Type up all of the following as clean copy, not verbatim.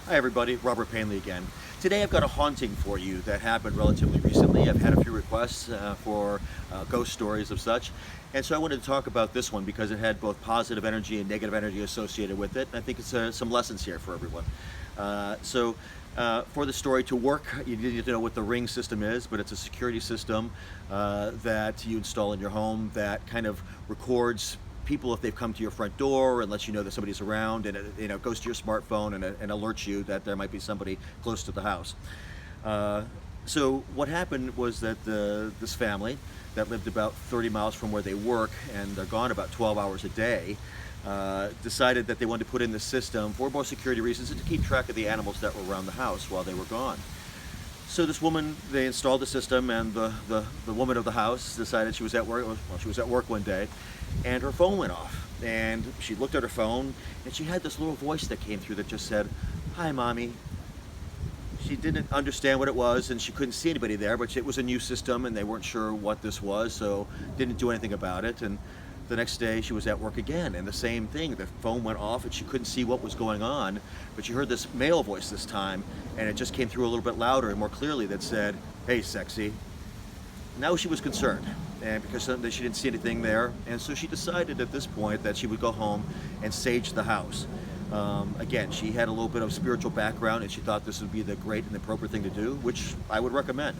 Hi everybody, Robert Painley again. Today I've got a haunting for you that happened relatively recently. I've had a few requests for ghost stories of such, and so I wanted to talk about this one because it had both positive energy and negative energy associated with it, and I think it's some lessons here for everyone. For the story to work, you need to know what the ring system is, but it's a security system that you install in your home that kind of records people if they've come to your front door and lets you know that somebody's around, and it goes to your smartphone and alerts you that there might be somebody close to the house. So what happened was that this family that lived about 30 miles from where they work, and they're gone about 12 hours a day, decided that they wanted to put in the system for more security reasons and to keep track of the animals that were around the house while they were gone. So this woman, they installed the system, and the woman of the house decided she was at work. Well, she was at work one day, and her phone went off. And she looked at her phone, and she had this little voice that came through that just said, "Hi, Mommy." She didn't understand what it was, and she couldn't see anybody there, but it was a new system, and they weren't sure what this was, so didn't do anything about it. And the next day she was at work again, and the same thing. The phone went off and she couldn't see what was going on, but she heard this male voice this time, and it just came through a little bit louder and more clearly that said, "Hey, sexy." Now she was concerned, and because she didn't see anything there, and so she decided at this point that she would go home and sage the house. Again, she had a little bit of spiritual background, and she thought this would be the great and appropriate thing to do, which I would recommend.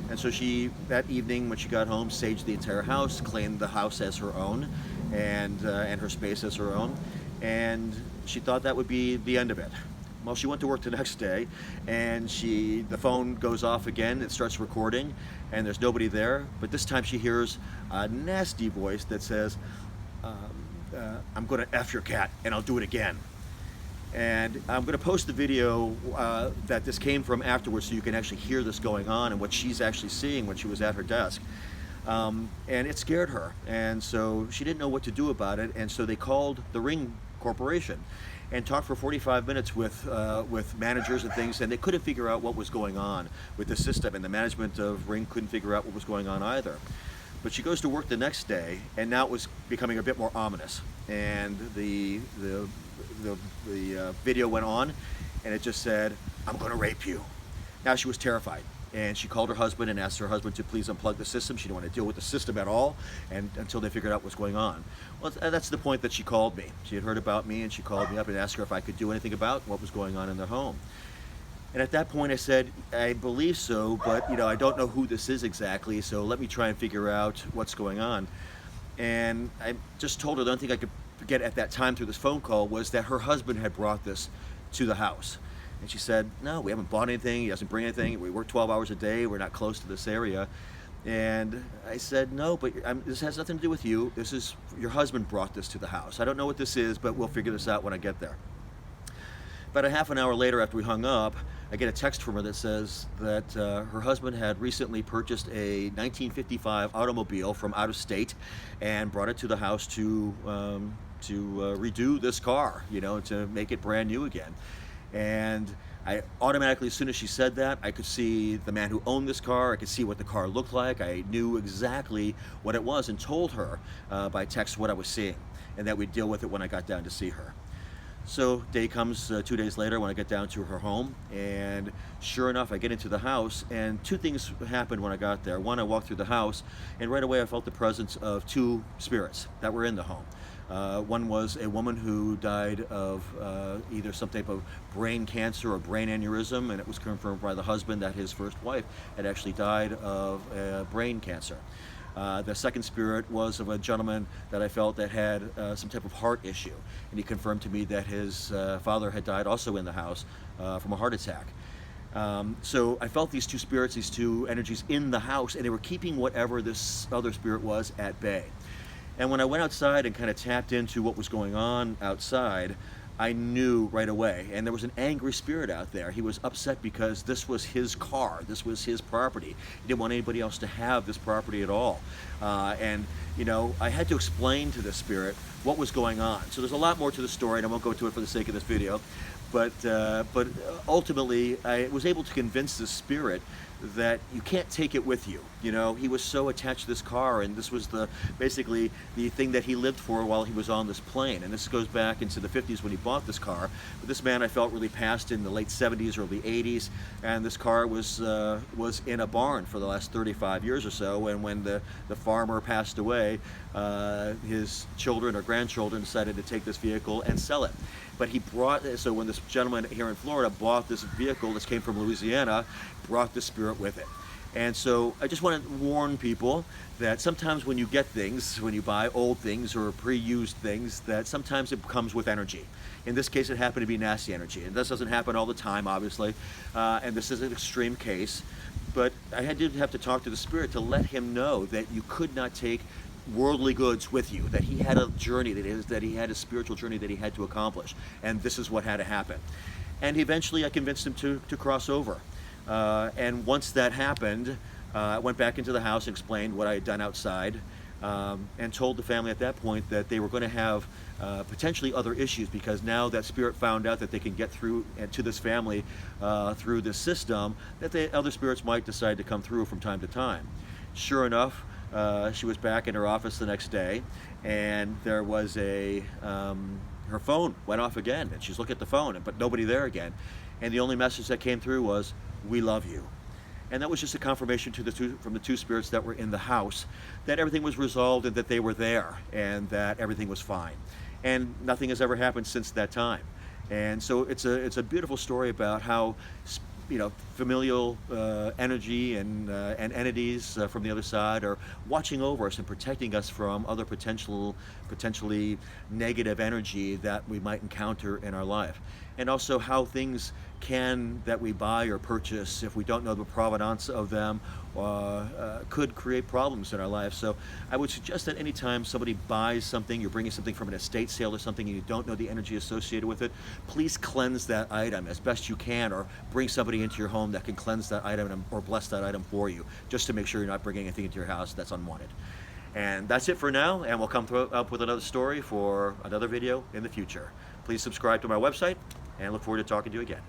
And so she, that evening when she got home, saged the entire house, claimed the house as her own, and her space as her own, and she thought that would be the end of it. Well, she went to work the next day, and the phone goes off again. It starts recording, and there's nobody there. But this time she hears a nasty voice that says, "I'm going to F your cat, and I'll do it again." And I'm going to post the video that this came from afterwards, so you can actually hear this going on and what she's actually seeing when she was at her desk. And it scared her, and so she didn't know what to do about it. And so they called the Ring Corporation and talked for 45 minutes with managers and things, and they couldn't figure out what was going on with the system, and the management of Ring couldn't figure out what was going on either. But she goes to work the next day, and now it was becoming a bit more ominous. And the video went on, and it just said, "I'm going to rape you." Now she was terrified, and she called her husband and asked her husband to please unplug the system. She didn't want to deal with the system at all, and until they figured out what's going on. Well, that's the point that she called me. She had heard about me, and she called me up and asked her if I could do anything about what was going on in their home. And at that point I said, "I believe so, but I don't know who this is exactly, so let me try and figure out what's going on." And I just told her the only thing I could get at that time through this phone call was that her husband had brought this to the house. And she said, "No, we haven't bought anything. He doesn't bring anything. We work 12 hours a day. We're not close to this area." And I said, "No, but this has nothing to do with you. This is your husband brought this to the house. I don't know what this is, but we'll figure this out when I get there." About a half an hour later, after we hung up, I get a text from her that says that her husband had recently purchased a 1955 automobile from out of state and brought it to the house to redo this car, to make it brand new again. And I automatically, as soon as she said that, I could see the man who owned this car. I could see what the car looked like. I knew exactly what it was, and told her by text what I was seeing, and that we'd deal with it when I got down to see her. So day comes 2 days later when I get down to her home, and sure enough, I get into the house, and two things happened when I got there. One, I walked through the house, and right away I felt the presence of two spirits that were in the home. One was a woman who died of either some type of brain cancer or brain aneurysm, and it was confirmed by the husband that his first wife had actually died of brain cancer. The second spirit was of a gentleman that I felt that had some type of heart issue, and he confirmed to me that his father had died also in the house from a heart attack. So I felt these two spirits, these two energies in the house, and they were keeping whatever this other spirit was at bay. And when I went outside and kind of tapped into what was going on outside, I knew right away. And there was an angry spirit out there. He was upset because this was his car. This was his property. He didn't want anybody else to have this property at all. I had to explain to the spirit what was going on. So there's a lot more to the story, and I won't go into it for the sake of this video. But ultimately, I was able to convince the spirit that you can't take it with you. You know, he was so attached to this car, and this was basically the thing that he lived for while he was on this plane. And this goes back into the 50s when he bought this car. But this man, I felt, really passed in the late 70s, early 80s, and this car was in a barn for the last 35 years or so. And when the farmer passed away, his children or grandchildren decided to take this vehicle and sell it. But so when this gentleman here in Florida bought this vehicle, this came from Louisiana, brought the spirit with it. And so I just want to warn people that sometimes when you get things, when you buy old things or pre-used things, that sometimes it comes with energy. In this case, it happened to be nasty energy. And this doesn't happen all the time, obviously. And this is an extreme case. But I did have to talk to the spirit to let him know that you could not take worldly goods with you, that he had a journey that he had a spiritual journey that he had to accomplish, and this is what had to happen. And eventually I convinced him to cross over, and once that happened, I went back into the house and explained what I had done outside, and told the family at that point that they were going to have potentially other issues, because now that spirit found out that they can get through to this family through this system, that the other spirits might decide to come through from time to time. Sure enough, she was back in her office the next day, and there was her phone went off again, and she's looking at the phone, but nobody there again. And the only message that came through was, "We love you." And that was just a confirmation from the two spirits that were in the house that everything was resolved and that they were there and that everything was fine. And nothing has ever happened since that time. And so it's a beautiful story about how familial energy and entities from the other side are watching over us and protecting us from other potentially negative energy that we might encounter in our life. And also how things that we buy or purchase, if we don't know the provenance of them, could create problems in our life. So I would suggest that anytime somebody buys something, you're bringing something from an estate sale or something, and you don't know the energy associated with it, please cleanse that item as best you can, or bring somebody into your home that can cleanse that item or bless that item for you, just to make sure you're not bringing anything into your house that's unwanted. And that's it for now, and we'll come up with another story for another video in the future. Please subscribe to my website, and look forward to talking to you again.